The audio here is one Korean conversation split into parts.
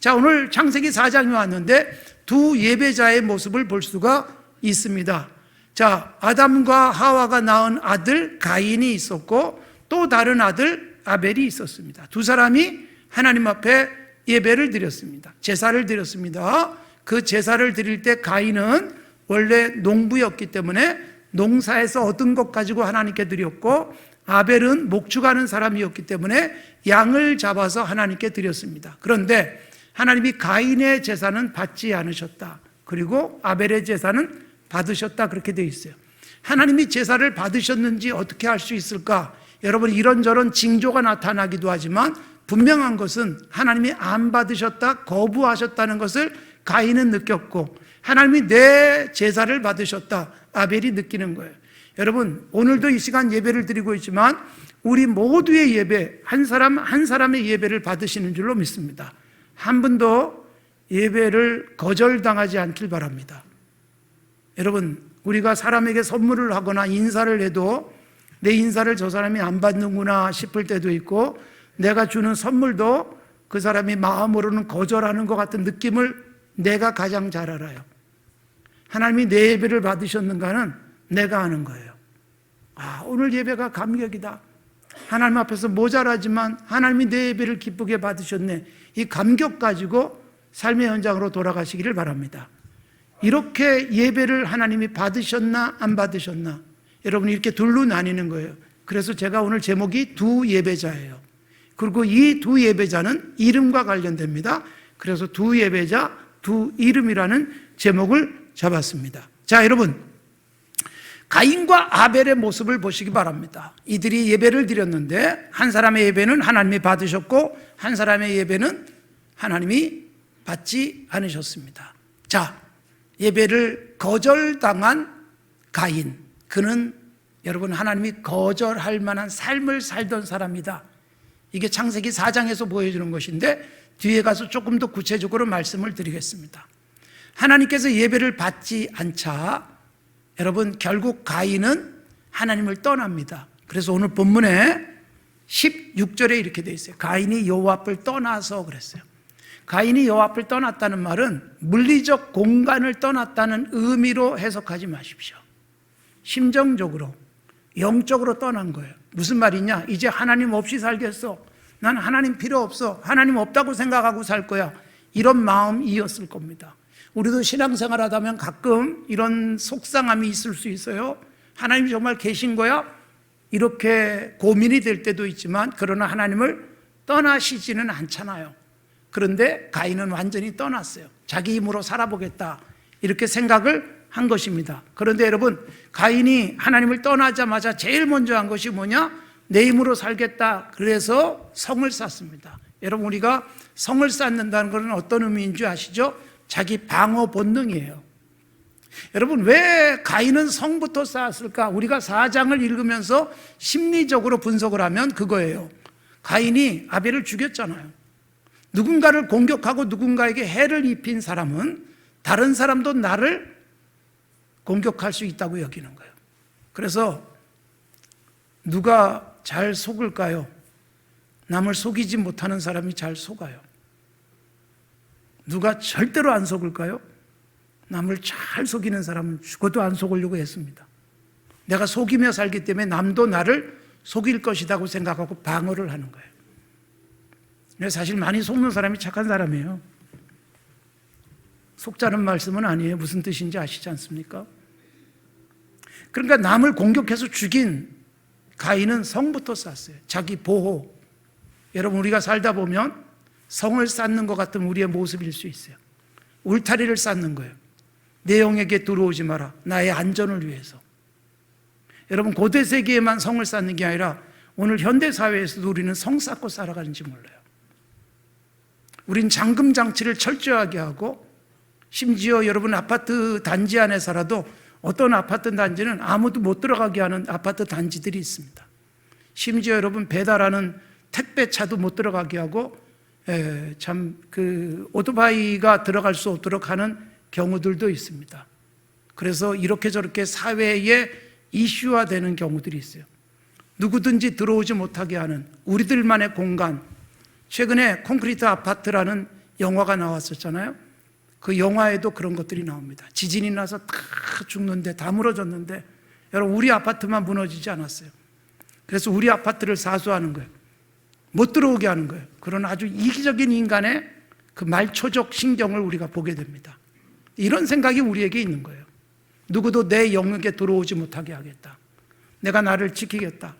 자, 오늘 창세기 4장에 왔는데 두 예배자의 모습을 볼 수가 있습니다. 자, 아담과 하와가 낳은 아들 가인이 있었고 또 다른 아들 아벨이 있었습니다. 두 사람이 하나님 앞에 예배를 드렸습니다. 제사를 드렸습니다. 그 제사를 드릴 때 가인은 원래 농부였기 때문에 농사에서 얻은 것 가지고 하나님께 드렸고, 아벨은 목축하는 사람이었기 때문에 양을 잡아서 하나님께 드렸습니다. 그런데 하나님이 가인의 제사는 받지 않으셨다, 그리고 아벨의 제사는 받으셨다, 그렇게 되어 있어요. 하나님이 제사를 받으셨는지 어떻게 알 수 있을까? 여러분, 이런저런 징조가 나타나기도 하지만 분명한 것은 하나님이 안 받으셨다, 거부하셨다는 것을 가인은 느꼈고, 하나님이 내 제사를 받으셨다, 아벨이 느끼는 거예요. 여러분, 오늘도 이 시간 예배를 드리고 있지만 우리 모두의 예배, 한 사람 한 사람의 예배를 받으시는 줄로 믿습니다. 한 분도 예배를 거절당하지 않길 바랍니다. 여러분, 우리가 사람에게 선물을 하거나 인사를 해도 내 인사를 저 사람이 안 받는구나 싶을 때도 있고, 내가 주는 선물도 그 사람이 마음으로는 거절하는 것 같은 느낌을 내가 가장 잘 알아요. 하나님이 내 예배를 받으셨는가는 내가 아는 거예요. 오늘 예배가 감격이다, 하나님 앞에서 모자라지만 하나님이 내 예배를 기쁘게 받으셨네, 이 감격 가지고 삶의 현장으로 돌아가시기를 바랍니다. 이렇게 예배를 하나님이 받으셨나 안 받으셨나, 여러분, 이렇게 둘로 나뉘는 거예요. 그래서 제가 오늘 제목이 두 예배자예요. 그리고 이 두 예배자는 이름과 관련됩니다. 그래서 두 예배자, 두 이름이라는 제목을 잡았습니다. 자, 여러분, 가인과 아벨의 모습을 보시기 바랍니다. 이들이 예배를 드렸는데 한 사람의 예배는 하나님이 받으셨고 한 사람의 예배는 하나님이 받지 않으셨습니다. 자, 예배를 거절당한 가인, 그는 여러분 하나님이 거절할 만한 삶을 살던 사람이다. 이게 창세기 4장에서 보여주는 것인데 뒤에 가서 조금 더 구체적으로 말씀을 드리겠습니다. 하나님께서 예배를 받지 않자 여러분 결국 가인은 하나님을 떠납니다. 그래서 오늘 본문에 16절에 이렇게 되어 있어요. 가인이 여호와 앞을 떠나서 그랬어요. 가인이 여호와 앞을 떠났다는 말은 물리적 공간을 떠났다는 의미로 해석하지 마십시오. 심정적으로, 영적으로 떠난 거예요. 무슨 말이냐? 이제 하나님 없이 살겠어, 난 하나님 필요 없어, 하나님 없다고 생각하고 살 거야, 이런 마음이었을 겁니다. 우리도 신앙생활 하다 보면 가끔 이런 속상함이 있을 수 있어요. 하나님이 정말 계신 거야? 이렇게 고민이 될 때도 있지만, 그러나 하나님을 떠나시지는 않잖아요. 그런데 가인은 완전히 떠났어요. 자기 힘으로 살아보겠다, 이렇게 생각을 한 것입니다. 그런데 여러분, 가인이 하나님을 떠나자마자 제일 먼저 한 것이 뭐냐? 내 힘으로 살겠다, 그래서 성을 쌓습니다. 여러분, 우리가 성을 쌓는다는 것은 어떤 의미인 줄 아시죠? 자기 방어 본능이에요. 여러분, 왜 가인은 성부터 쌓았을까? 우리가 4장을 읽으면서 심리적으로 분석을 하면 그거예요. 가인이 아벨을 죽였잖아요. 누군가를 공격하고 누군가에게 해를 입힌 사람은 다른 사람도 나를 공격할 수 있다고 여기는 거예요. 그래서 누가 잘 속을까요? 남을 속이지 못하는 사람이 잘 속아요. 누가 절대로 안 속을까요? 남을 잘 속이는 사람은 죽어도 안 속으려고 했습니다. 내가 속이며 살기 때문에 남도 나를 속일 것이라고 생각하고 방어를 하는 거예요. 사실 많이 속는 사람이 착한 사람이에요. 속자는 말씀은 아니에요. 무슨 뜻인지 아시지 않습니까? 그러니까 남을 공격해서 죽인 가인은 성부터 쌓았어요. 자기 보호. 여러분, 우리가 살다 보면 성을 쌓는 것 같은 우리의 모습일 수 있어요. 울타리를 쌓는 거예요. 내 영에게 들어오지 마라, 나의 안전을 위해서. 여러분, 고대 세계에만 성을 쌓는 게 아니라 오늘 현대 사회에서도 우리는 성 쌓고 살아가는지 몰라요. 우린 잠금 장치를 철저하게 하고, 심지어 여러분 아파트 단지 안에 살아도 어떤 아파트 단지는 아무도 못 들어가게 하는 아파트 단지들이 있습니다. 심지어 여러분 배달하는 택배차도 못 들어가게 하고, 오토바이가 들어갈 수 없도록 하는 경우들도 있습니다. 그래서 이렇게 저렇게 사회에 이슈화되는 경우들이 있어요. 누구든지 들어오지 못하게 하는 우리들만의 공간. 최근에 콘크리트 아파트라는 영화가 나왔었잖아요. 그 영화에도 그런 것들이 나옵니다. 지진이 나서 다 죽는데, 다 무너졌는데, 여러분, 우리 아파트만 무너지지 않았어요. 그래서 우리 아파트를 사수하는 거예요. 못 들어오게 하는 거예요. 그런 아주 이기적인 인간의 그 말초적 신경을 우리가 보게 됩니다. 이런 생각이 우리에게 있는 거예요. 누구도 내 영역에 들어오지 못하게 하겠다. 내가 나를 지키겠다.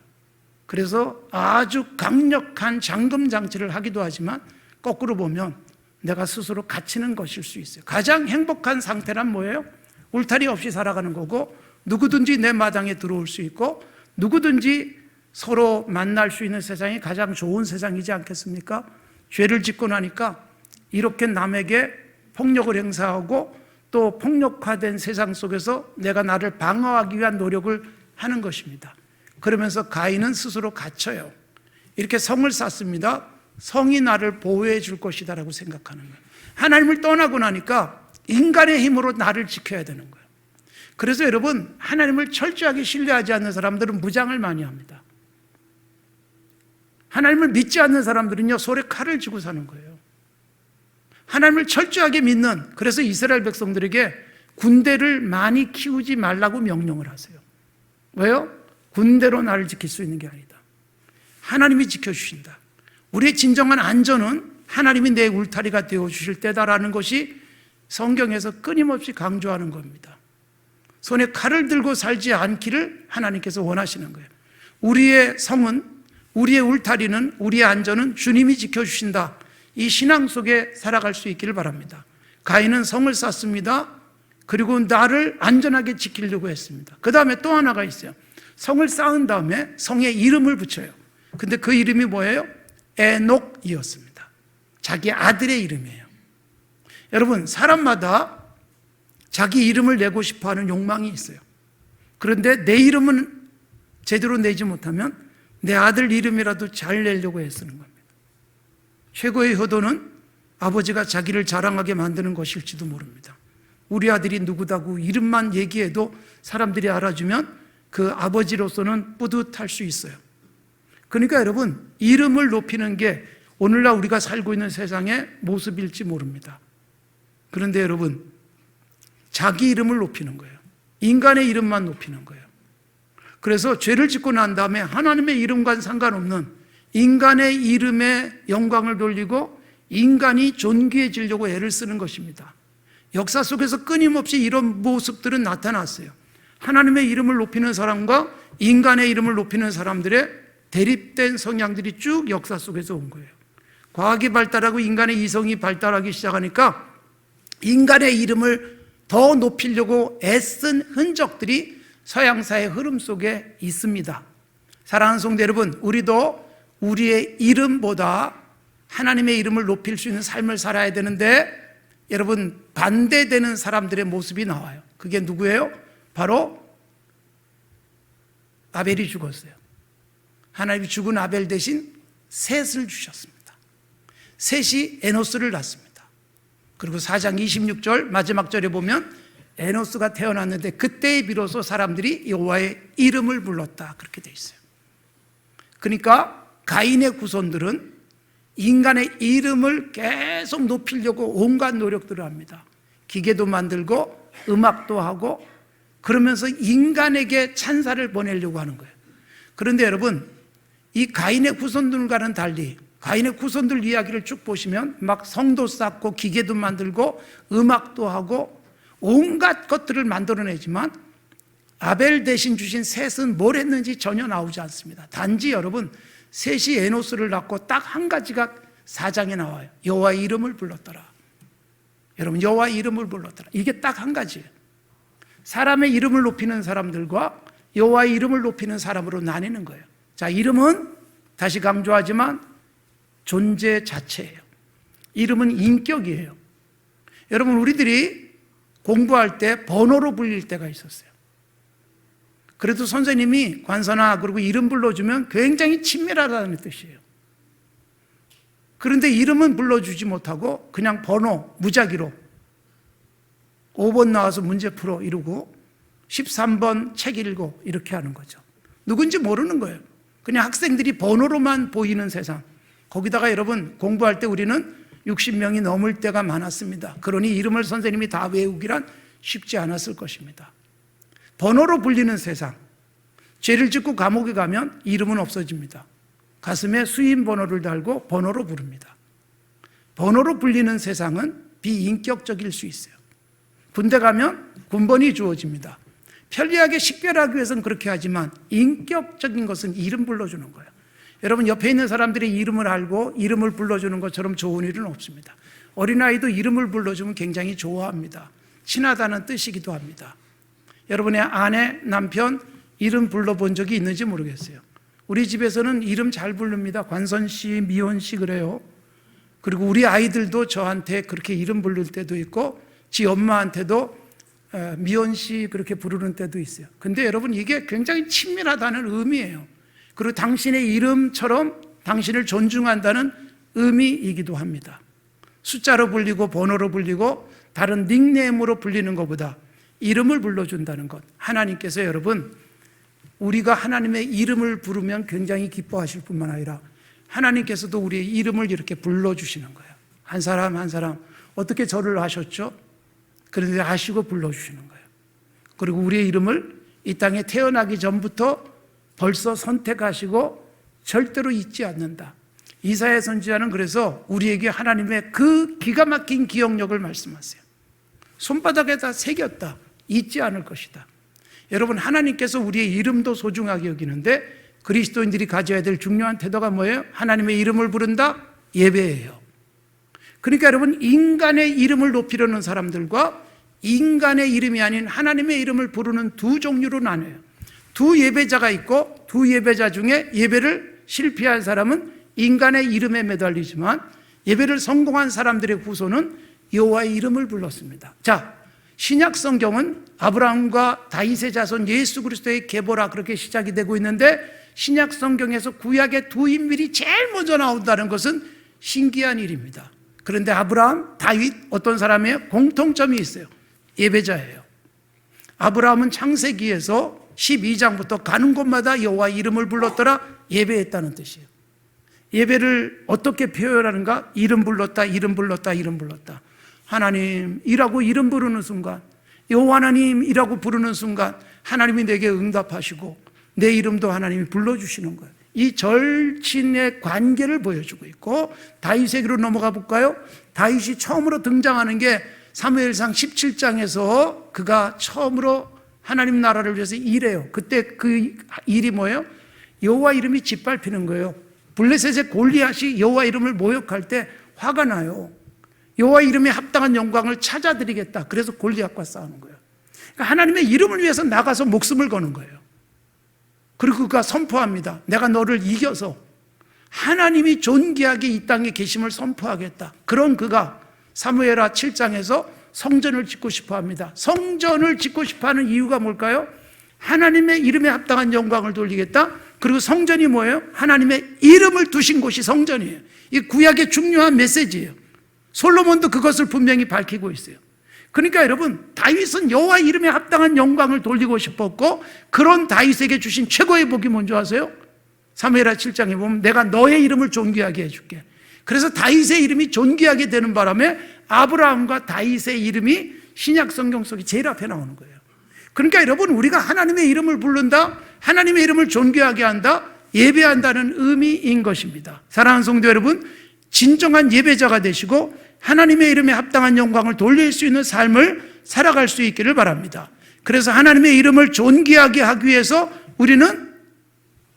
그래서 아주 강력한 잠금 장치를 하기도 하지만 거꾸로 보면 내가 스스로 갇히는 것일 수 있어요. 가장 행복한 상태란 뭐예요? 울타리 없이 살아가는 거고, 누구든지 내 마당에 들어올 수 있고, 누구든지 서로 만날 수 있는 세상이 가장 좋은 세상이지 않겠습니까? 죄를 짓고 나니까 이렇게 남에게 폭력을 행사하고 또 폭력화된 세상 속에서 내가 나를 방어하기 위한 노력을 하는 것입니다. 그러면서 가인은 스스로 갇혀요. 이렇게 성을 쌓습니다. 성이 나를 보호해 줄 것이다 라고 생각하는 거예요. 하나님을 떠나고 나니까 인간의 힘으로 나를 지켜야 되는 거예요. 그래서 여러분, 하나님을 철저하게 신뢰하지 않는 사람들은 무장을 많이 합니다. 하나님을 믿지 않는 사람들은요, 손에 칼을 쥐고 사는 거예요. 하나님을 철저하게 믿는, 그래서 이스라엘 백성들에게 군대를 많이 키우지 말라고 명령을 하세요. 왜요? 군대로 나를 지킬 수 있는 게 아니다. 하나님이 지켜주신다. 우리의 진정한 안전은 하나님이 내 울타리가 되어주실 때다라는 것이 성경에서 끊임없이 강조하는 겁니다. 손에 칼을 들고 살지 않기를 하나님께서 원하시는 거예요. 우리의 성은, 우리의 울타리는, 우리의 안전은 주님이 지켜주신다. 이 신앙 속에 살아갈 수 있기를 바랍니다. 가인은 성을 쌓습니다. 그리고 나를 안전하게 지키려고 했습니다. 그 다음에 또 하나가 있어요. 성을 쌓은 다음에 성에 이름을 붙여요. 근데 그 이름이 뭐예요? 에녹이었습니다. 자기 아들의 이름이에요. 여러분, 사람마다 자기 이름을 내고 싶어 하는 욕망이 있어요. 그런데 내 이름은 제대로 내지 못하면 내 아들 이름이라도 잘 내려고 애쓰는 겁니다. 최고의 효도는 아버지가 자기를 자랑하게 만드는 것일지도 모릅니다. 우리 아들이 누구다고 이름만 얘기해도 사람들이 알아주면 그 아버지로서는 뿌듯할 수 있어요. 그러니까 여러분, 이름을 높이는 게 오늘날 우리가 살고 있는 세상의 모습일지 모릅니다. 그런데 여러분, 자기 이름을 높이는 거예요. 인간의 이름만 높이는 거예요. 그래서 죄를 짓고 난 다음에 하나님의 이름과는 상관없는 인간의 이름에 영광을 돌리고 인간이 존귀해지려고 애를 쓰는 것입니다. 역사 속에서 끊임없이 이런 모습들은 나타났어요. 하나님의 이름을 높이는 사람과 인간의 이름을 높이는 사람들의 대립된 성향들이 쭉 역사 속에서 온 거예요. 과학이 발달하고 인간의 이성이 발달하기 시작하니까 인간의 이름을 더 높이려고 애쓴 흔적들이 서양사의 흐름 속에 있습니다. 사랑하는 성도 여러분, 우리도 우리의 이름보다 하나님의 이름을 높일 수 있는 삶을 살아야 되는데, 여러분, 반대되는 사람들의 모습이 나와요. 그게 누구예요? 바로 아벨이 죽었어요. 하나님이 죽은 아벨 대신 셋을 주셨습니다. 셋이 에노스를 낳습니다. 그리고 4장 26절 마지막 절에 보면 에노스가 태어났는데 그때에 비로소 사람들이 여호와의 이름을 불렀다, 그렇게 돼 있어요. 그러니까 가인의 후손들은 인간의 이름을 계속 높이려고 온갖 노력들을 합니다. 기계도 만들고 음악도 하고 그러면서 인간에게 찬사를 보내려고 하는 거예요. 그런데 여러분, 이 가인의 후손들과는 달리 가인의 후손들 이야기를 쭉 보시면 막 성도 쌓고 기계도 만들고 음악도 하고 온갖 것들을 만들어내지만 아벨 대신 주신 셋은 뭘 했는지 전혀 나오지 않습니다. 단지 여러분, 셋이 에노스를 낳고 딱 한 가지가 4장에 나와요. 여호와의 이름을 불렀더라. 여러분, 여호와의 이름을 불렀더라. 이게 딱 한 가지예요. 사람의 이름을 높이는 사람들과 여호와의 이름을 높이는 사람으로 나뉘는 거예요. 자, 이름은 다시 강조하지만 존재 자체예요. 이름은 인격이에요. 여러분, 우리들이 공부할 때 번호로 불릴 때가 있었어요. 그래도 선생님이 관선아 그리고 이름 불러주면 굉장히 친밀하다는 뜻이에요. 그런데 이름은 불러주지 못하고 그냥 번호 무작위로 5번 나와서 문제 풀어 이러고 13번 책 읽고 이렇게 하는 거죠. 누군지 모르는 거예요. 그냥 학생들이 번호로만 보이는 세상. 거기다가 여러분, 공부할 때 우리는 60명이 넘을 때가 많았습니다. 그러니 이름을 선생님이 다 외우기란 쉽지 않았을 것입니다. 번호로 불리는 세상, 죄를 짓고 감옥에 가면 이름은 없어집니다. 가슴에 수임 번호를 달고 번호로 부릅니다. 번호로 불리는 세상은 비인격적일 수 있어요. 군대 가면 군번이 주어집니다. 편리하게 식별하기 위해서는 그렇게 하지만 인격적인 것은 이름 불러주는 거예요. 여러분, 옆에 있는 사람들의 이름을 알고 이름을 불러주는 것처럼 좋은 일은 없습니다. 어린아이도 이름을 불러주면 굉장히 좋아합니다. 친하다는 뜻이기도 합니다. 여러분의 아내, 남편 이름 불러본 적이 있는지 모르겠어요. 우리 집에서는 이름 잘 부릅니다. 관선 씨, 미원 씨 그래요. 그리고 우리 아이들도 저한테 그렇게 이름 부를 때도 있고 지 엄마한테도 미원 씨 그렇게 부르는 때도 있어요. 근데 여러분, 이게 굉장히 친밀하다는 의미예요. 그리고 당신의 이름처럼 당신을 존중한다는 의미이기도 합니다. 숫자로 불리고 번호로 불리고 다른 닉네임으로 불리는 것보다 이름을 불러준다는 것, 하나님께서 여러분, 우리가 하나님의 이름을 부르면 굉장히 기뻐하실 뿐만 아니라 하나님께서도 우리의 이름을 이렇게 불러주시는 거예요. 한 사람 한 사람 어떻게 절을 하셨죠? 그런데 아시고 불러주시는 거예요. 그리고 우리의 이름을 이 땅에 태어나기 전부터 벌써 선택하시고 절대로 잊지 않는다. 이사야 선지자는 그래서 우리에게 하나님의 그 기가 막힌 기억력을 말씀하세요. 손바닥에다 새겼다. 잊지 않을 것이다. 여러분, 하나님께서 우리의 이름도 소중하게 여기는데 그리스도인들이 가져야 될 중요한 태도가 뭐예요? 하나님의 이름을 부른다? 예배예요. 그러니까 여러분, 인간의 이름을 높이려는 사람들과 인간의 이름이 아닌 하나님의 이름을 부르는 두 종류로 나눠요. 두 예배자가 있고 두 예배자 중에 예배를 실패한 사람은 인간의 이름에 매달리지만 예배를 성공한 사람들의 후손은 여호와의 이름을 불렀습니다. 자, 신약 성경은 아브라함과 다윗의 자손 예수 그리스도의 계보라 그렇게 시작이 되고 있는데 신약 성경에서 구약의 두 인물이 제일 먼저 나온다는 것은 신기한 일입니다. 그런데 아브라함, 다윗 어떤 사람이에요? 공통점이 있어요. 예배자예요. 아브라함은 창세기에서 12장부터 가는 곳마다 여호와의 이름을 불렀더라, 예배했다는 뜻이에요. 예배를 어떻게 표현하는가? 이름 불렀다, 이름 불렀다, 이름 불렀다. 하나님이라고 이름 부르는 순간, 여호와 하나님이라고 부르는 순간 하나님이 내게 응답하시고 내 이름도 하나님이 불러주시는 거예요. 이 절친의 관계를 보여주고 있고, 다윗에게로 넘어가 볼까요? 다윗이 처음으로 등장하는 게 사무엘상 17장에서 그가 처음으로 하나님 나라를 위해서 일해요. 그때 그 일이 뭐예요? 여호와 이름이 짓밟히는 거예요. 블레셋의 골리앗이 여호와 이름을 모욕할 때 화가 나요. 여호와 이름에 합당한 영광을 찾아드리겠다. 그래서 골리앗과 싸우는 거예요. 그러니까 하나님의 이름을 위해서 나가서 목숨을 거는 거예요. 그리고 그가 선포합니다. 내가 너를 이겨서 하나님이 존귀하게 이 땅에 계심을 선포하겠다. 그런 그가 사무엘하 7장에서 성전을 짓고 싶어 합니다. 성전을 짓고 싶어 하는 이유가 뭘까요? 하나님의 이름에 합당한 영광을 돌리겠다. 그리고 성전이 뭐예요? 하나님의 이름을 두신 곳이 성전이에요. 이 구약의 중요한 메시지예요. 솔로몬도 그것을 분명히 밝히고 있어요. 그러니까 여러분, 다윗은 여호와 이름에 합당한 영광을 돌리고 싶었고, 그런 다윗에게 주신 최고의 복이 뭔지 아세요? 사무엘하 7장에 보면 내가 너의 이름을 존귀하게 해줄게. 그래서 다윗의 이름이 존귀하게 되는 바람에 아브라함과 다윗의 이름이 신약 성경 속에 제일 앞에 나오는 거예요. 그러니까 여러분, 우리가 하나님의 이름을 부른다, 하나님의 이름을 존귀하게 한다, 예배한다는 의미인 것입니다. 사랑하는 성도 여러분, 진정한 예배자가 되시고 하나님의 이름에 합당한 영광을 돌릴 수 있는 삶을 살아갈 수 있기를 바랍니다. 그래서 하나님의 이름을 존귀하게 하기 위해서 우리는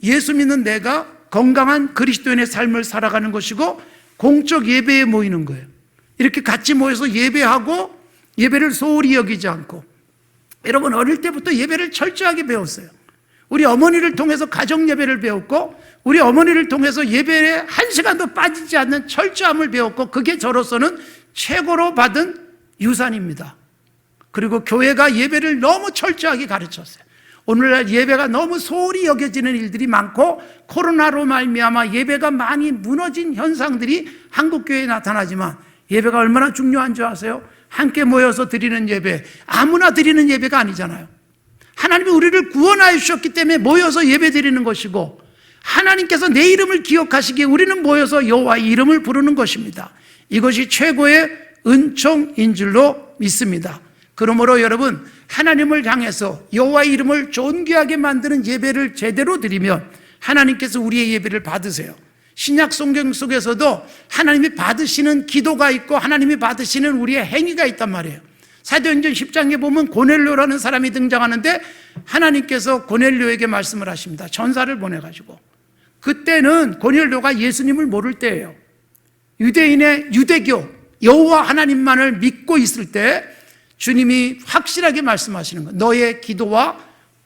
예수 믿는 내가 건강한 그리스도인의 삶을 살아가는 것이고 공적 예배에 모이는 거예요. 이렇게 같이 모여서 예배하고 예배를 소홀히 여기지 않고, 여러분 어릴 때부터 예배를 철저하게 배웠어요. 우리 어머니를 통해서 가정 예배를 배웠고, 우리 어머니를 통해서 예배에 한 시간도 빠지지 않는 철저함을 배웠고, 그게 저로서는 최고로 받은 유산입니다. 그리고 교회가 예배를 너무 철저하게 가르쳤어요. 오늘날 예배가 너무 소홀히 여겨지는 일들이 많고 코로나로 말미암아 예배가 많이 무너진 현상들이 한국교회에 나타나지만, 예배가 얼마나 중요한 줄 아세요? 함께 모여서 드리는 예배, 아무나 드리는 예배가 아니잖아요. 하나님이 우리를 구원하여 주셨기 때문에 모여서 예배 드리는 것이고, 하나님께서 내 이름을 기억하시기에 우리는 모여서 여호와의 이름을 부르는 것입니다. 이것이 최고의 은총인 줄로 믿습니다. 그러므로 여러분, 하나님을 향해서 여호와의 이름을 존귀하게 만드는 예배를 제대로 드리면 하나님께서 우리의 예배를 받으세요. 신약 성경 속에서도 하나님이 받으시는 기도가 있고 하나님이 받으시는 우리의 행위가 있단 말이에요. 사도행전 10장에 보면 고넬료라는 사람이 등장하는데 하나님께서 고넬료에게 말씀을 하십니다. 전사를 보내가지고. 그때는 고넬료가 예수님을 모를 때예요. 유대인의 유대교 여호와 하나님만을 믿고 있을 때 주님이 확실하게 말씀하시는 거예요. 너의 기도와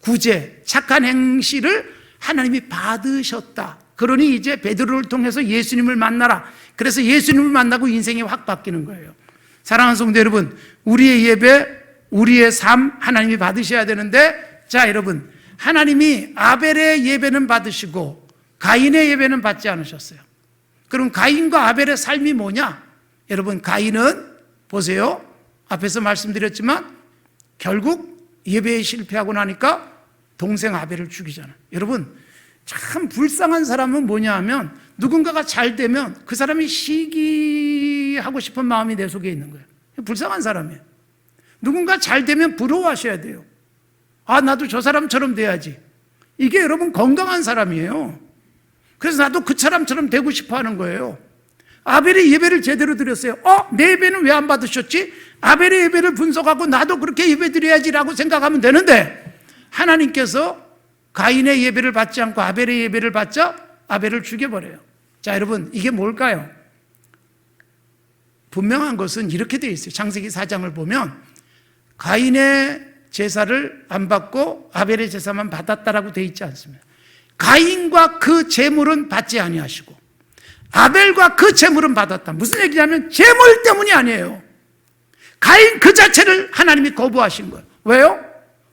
구제, 착한 행실을 하나님이 받으셨다. 그러니 이제 베드로를 통해서 예수님을 만나라. 그래서 예수님을 만나고 인생이 확 바뀌는 거예요. 사랑하는 성도 여러분, 우리의 예배, 우리의 삶 하나님이 받으셔야 되는데, 자 여러분, 하나님이 아벨의 예배는 받으시고 가인의 예배는 받지 않으셨어요. 그럼 가인과 아벨의 삶이 뭐냐? 여러분, 가인은 보세요. 앞에서 말씀드렸지만 결국 예배에 실패하고 나니까 동생 아벨을 죽이잖아요. 여러분, 참 불쌍한 사람은 뭐냐 하면 누군가가 잘 되면 그 사람이 시기하고 싶은 마음이 내 속에 있는 거예요. 불쌍한 사람이에요. 누군가 잘 되면 부러워하셔야 돼요. 아, 나도 저 사람처럼 돼야지. 이게 여러분 건강한 사람이에요. 그래서 나도 그 사람처럼 되고 싶어 하는 거예요. 아벨의 예배를 제대로 드렸어요. 내 예배는 왜 안 받으셨지? 아벨의 예배를 분석하고 나도 그렇게 예배 드려야지라고 생각하면 되는데, 하나님께서 가인의 예배를 받지 않고 아벨의 예배를 받자 아벨을 죽여버려요. 자 여러분, 이게 뭘까요? 분명한 것은 이렇게 되어 있어요. 창세기 4장을 보면 가인의 제사를 안 받고 아벨의 제사만 받았다라고 되어 있지 않습니다. 가인과 그 제물은 받지 아니하시고 아벨과 그 제물은 받았다. 무슨 얘기냐면 제물 때문이 아니에요. 가인 그 자체를 하나님이 거부하신 거예요. 왜요?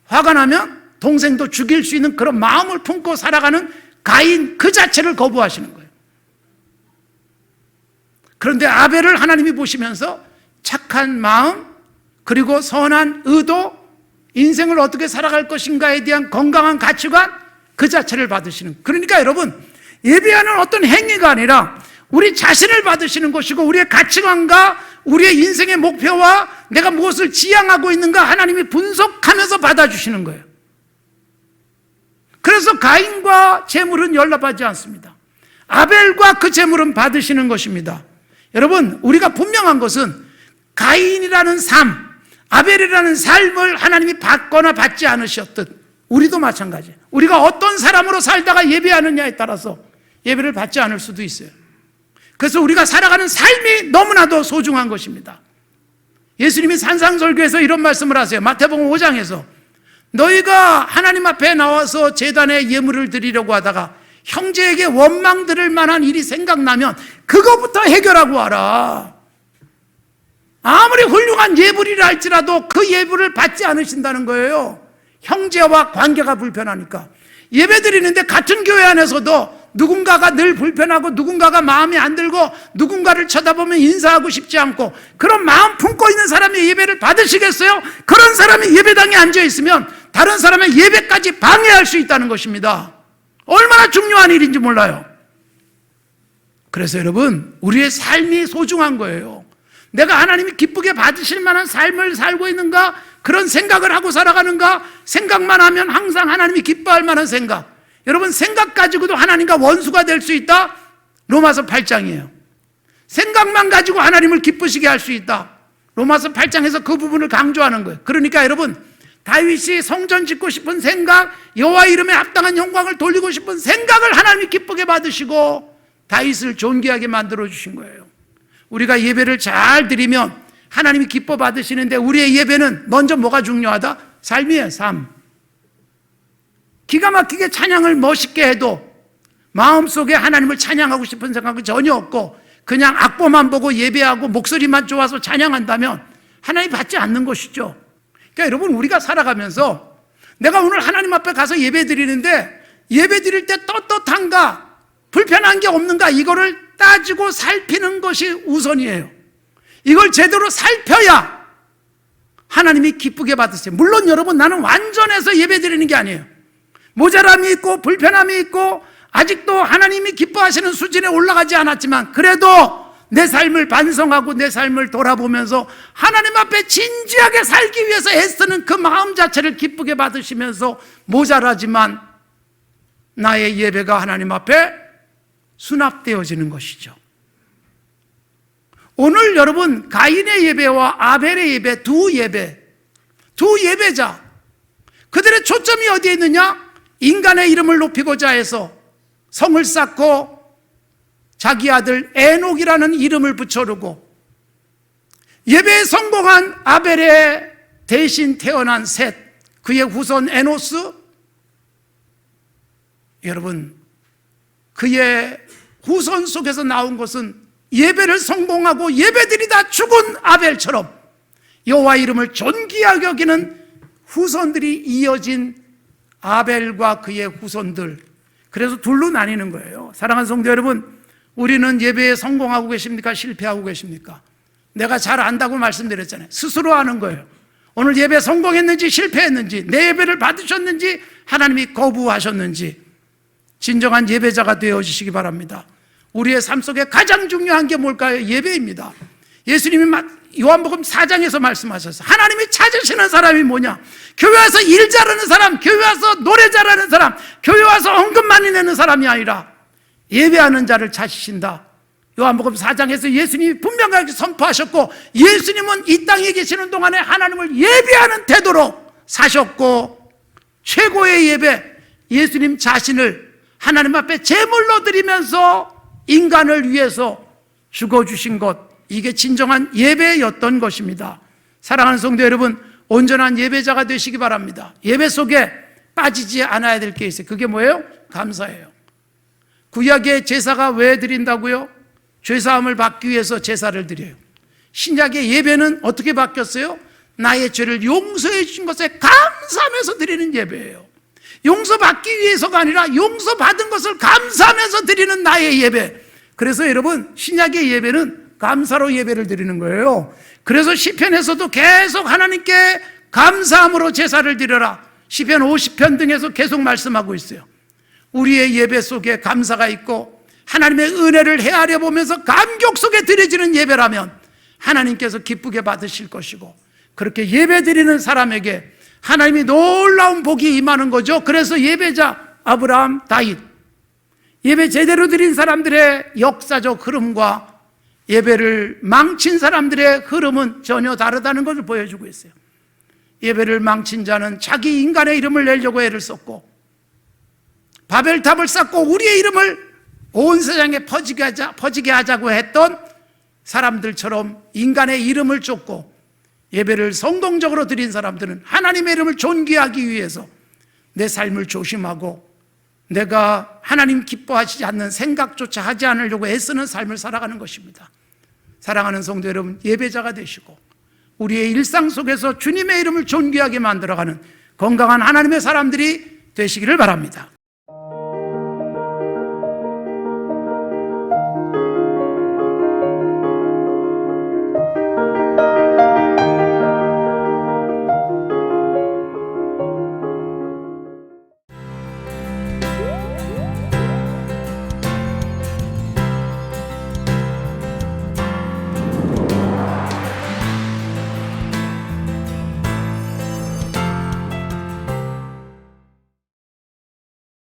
화가 나면 동생도 죽일 수 있는 그런 마음을 품고 살아가는 가인 그 자체를 거부하시는 거예요. 그런데 아벨을 하나님이 보시면서 착한 마음, 그리고 선한 의도, 인생을 어떻게 살아갈 것인가에 대한 건강한 가치관, 그 자체를 받으시는 거예요. 그러니까 여러분, 예배하는 어떤 행위가 아니라 우리 자신을 받으시는 것이고 우리의 가치관과 우리의 인생의 목표와 내가 무엇을 지향하고 있는가 하나님이 분석하면서 받아주시는 거예요. 그래서 가인과 제물은 연락하지 않습니다. 아벨과 그 제물은 받으시는 것입니다. 여러분, 우리가 분명한 것은 가인이라는 삶, 아벨이라는 삶을 하나님이 받거나 받지 않으셨듯 우리도 마찬가지예요. 우리가 어떤 사람으로 살다가 예배하느냐에 따라서 예배를 받지 않을 수도 있어요. 그래서 우리가 살아가는 삶이 너무나도 소중한 것입니다. 예수님이 산상설교에서 이런 말씀을 하세요. 마태복음 5장에서 너희가 하나님 앞에 나와서 제단에 예물을 드리려고 하다가 형제에게 원망 들을 만한 일이 생각나면 그거부터 해결하고 와라. 아무리 훌륭한 예물이라 할지라도 그 예물을 받지 않으신다는 거예요. 형제와 관계가 불편하니까. 예배 드리는데 같은 교회 안에서도 누군가가 늘 불편하고 누군가가 마음에 안 들고 누군가를 쳐다보면 인사하고 싶지 않고 그런 마음 품고 있는 사람이 예배를 받으시겠어요? 그런 사람이 예배당에 앉아있으면 다른 사람의 예배까지 방해할 수 있다는 것입니다. 얼마나 중요한 일인지 몰라요. 그래서 여러분, 우리의 삶이 소중한 거예요. 내가 하나님이 기쁘게 받으실 만한 삶을 살고 있는가? 그런 생각을 하고 살아가는가? 생각만 하면 항상 하나님이 기뻐할 만한 생각. 여러분, 생각 가지고도 하나님과 원수가 될 수 있다? 로마서 8장이에요. 생각만 가지고 하나님을 기쁘시게 할 수 있다. 로마서 8장에서 그 부분을 강조하는 거예요. 그러니까 여러분, 다윗이 성전 짓고 싶은 생각, 여호와 이름에 합당한 영광을 돌리고 싶은 생각을 하나님이 기쁘게 받으시고 다윗을 존귀하게 만들어 주신 거예요. 우리가 예배를 잘 드리면 하나님이 기뻐 받으시는데 우리의 예배는 먼저 뭐가 중요하다? 삶이에요, 삶. 기가 막히게 찬양을 멋있게 해도 마음속에 하나님을 찬양하고 싶은 생각은 전혀 없고 그냥 악보만 보고 예배하고 목소리만 좋아서 찬양한다면 하나님 받지 않는 것이죠. 그러니까 여러분, 우리가 살아가면서 내가 오늘 하나님 앞에 가서 예배 드리는데 예배 드릴 때 떳떳한가, 불편한 게 없는가, 이거를 따지고 살피는 것이 우선이에요. 이걸 제대로 살펴야 하나님이 기쁘게 받으세요. 물론 여러분, 나는 완전해서 예배 드리는 게 아니에요. 모자람이 있고 불편함이 있고 아직도 하나님이 기뻐하시는 수준에 올라가지 않았지만 그래도 내 삶을 반성하고 내 삶을 돌아보면서 하나님 앞에 진지하게 살기 위해서 애쓰는 그 마음 자체를 기쁘게 받으시면서 모자라지만 나의 예배가 하나님 앞에 수납되어지는 것이죠. 오늘 여러분 가인의 예배와 아벨의 예배, 두 예배자, 그들의 초점이 어디에 있느냐? 인간의 이름을 높이고자 해서 성을 쌓고 자기 아들 에녹이라는 이름을 붙여두고, 예배에 성공한 아벨의 대신 태어난 셋, 그의 후손 에노스, 여러분 그의 후손 속에서 나온 것은 예배를 성공하고 예배드리다 죽은 아벨처럼 여호와 이름을 존귀하게 여기는 후손들이 이어진 아벨과 그의 후손들. 그래서 둘로 나뉘는 거예요. 사랑하는 성도 여러분, 우리는 예배에 성공하고 계십니까? 실패하고 계십니까? 내가 잘 안다고 말씀드렸잖아요. 스스로 아는 거예요. 오늘 예배 성공했는지 실패했는지, 내 예배를 받으셨는지 하나님이 거부하셨는지 진정한 예배자가 되어주시기 바랍니다. 우리의 삶 속에 가장 중요한 게 뭘까요? 예배입니다. 예수님이 요한복음 4장에서 말씀하셨어요. 하나님이 찾으시는 사람이 뭐냐? 교회 와서 일 잘하는 사람, 교회 와서 노래 잘하는 사람, 교회 와서 헌금 많이 내는 사람이 아니라 예배하는 자를 찾으신다. 요한복음 4장에서 예수님이 분명하게 선포하셨고, 예수님은 이 땅에 계시는 동안에 하나님을 예배하는 태도로 사셨고, 최고의 예배, 예수님 자신을 하나님 앞에 제물로 드리면서 인간을 위해서 죽어주신 것, 이게 진정한 예배였던 것입니다. 사랑하는 성도 여러분, 온전한 예배자가 되시기 바랍니다. 예배 속에 빠지지 않아야 될 게 있어요. 그게 뭐예요? 감사예요. 구약의 제사가 왜 드린다고요? 죄사함을 받기 위해서 제사를 드려요. 신약의 예배는 어떻게 바뀌었어요? 나의 죄를 용서해 주신 것에 감사하면서 드리는 예배예요. 용서받기 위해서가 아니라 용서받은 것을 감사하면서 드리는 나의 예배. 그래서 여러분, 신약의 예배는 감사로 예배를 드리는 거예요. 그래서 시편에서도 계속 하나님께 감사함으로 제사를 드려라, 시편 50편 등에서 계속 말씀하고 있어요. 우리의 예배 속에 감사가 있고 하나님의 은혜를 헤아려 보면서 감격 속에 드려지는 예배라면 하나님께서 기쁘게 받으실 것이고, 그렇게 예배 드리는 사람에게 하나님이 놀라운 복이 임하는 거죠. 그래서 예배자 아브라함, 다윗, 예배 제대로 드린 사람들의 역사적 흐름과 예배를 망친 사람들의 흐름은 전혀 다르다는 것을 보여주고 있어요. 예배를 망친 자는 자기 인간의 이름을 내려고 애를 썼고, 바벨탑을 쌓고 우리의 이름을 온 세상에 퍼지게 하자고 했던 사람들처럼 인간의 이름을 쫓고 예배를 성공적으로 드린 사람들은 하나님의 이름을 존귀하기 위해서 내 삶을 조심하고 내가 하나님 기뻐하시지 않는 생각조차 하지 않으려고 애쓰는 삶을 살아가는 것입니다. 사랑하는 성도 여러분, 예배자가 되시고 우리의 일상 속에서 주님의 이름을 존귀하게 만들어가는 건강한 하나님의 사람들이 되시기를 바랍니다.